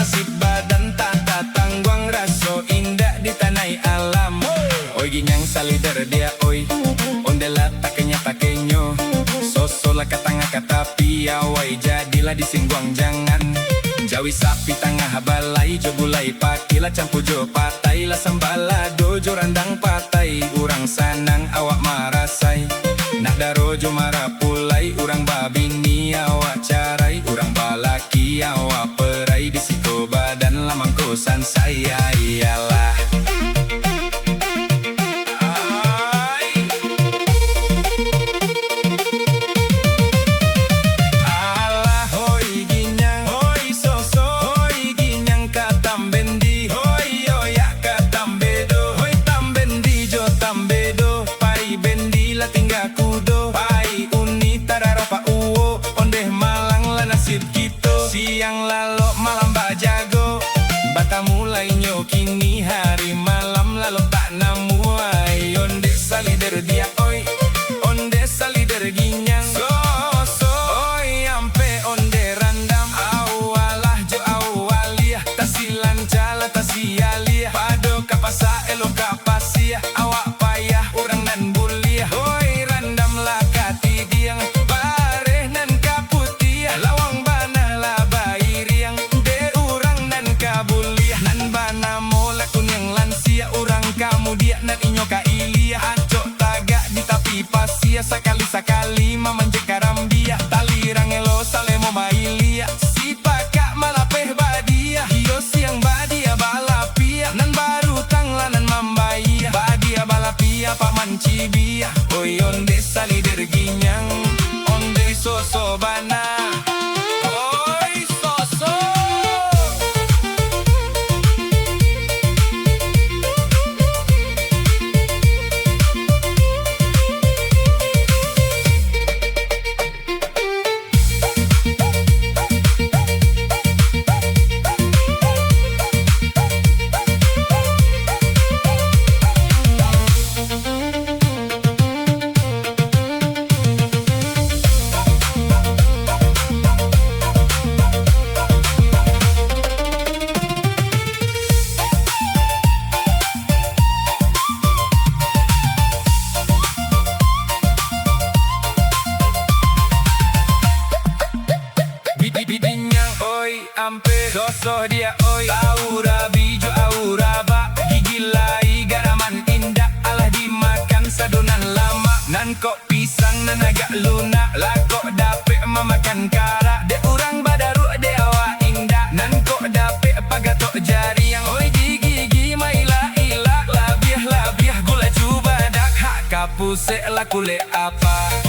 nasib badan tata tangguang raso indah di tanai alam. Oi ginyang salider dia oi, ondela takenya takenyo, sosola katanga katapi awai jadilah disingguang jangan. Jawi sapi tangah balai jogulai pakila campujo patai la sambala dojo randang patai urang sanang awak marasai nak darojo marapulai urang babini awak carai urang balaki awak perai di situ badan lamang kosan saya ialah. Siang lalu malam bajago bata mulai kini hari malam lalu tak namuai onde salider dia oi onde salider ginyang so oi ampe onde randam awalah jo awaliah tasilan cala tasialiah pado kapasa elo kapasia awak payah urang nan buliah oi randam lah kati diang bareh nan kaputiah lawang kemudian nan inyo ka ilia acok tagak di tapi pasia sakali mamanje karam dia talirang elo salemo mailia si pakak malapeh badia hio siang badia balapia nan baru tanglanan mambaia badia balapia pak mancibia oi onde salider ginyang onde soso bana. Ampe sosoh dia oi aura bijo aura ba gigi lai garaman indah alah dimakan sadonan lama nan kok pisang nan agak lunak lah kok dapet memakan kara de urang badaru de awak indah nan kok dapet pagatok jari yang oi gigi maila ila labiah gula cuba dak hak kapusek lah kulit apa.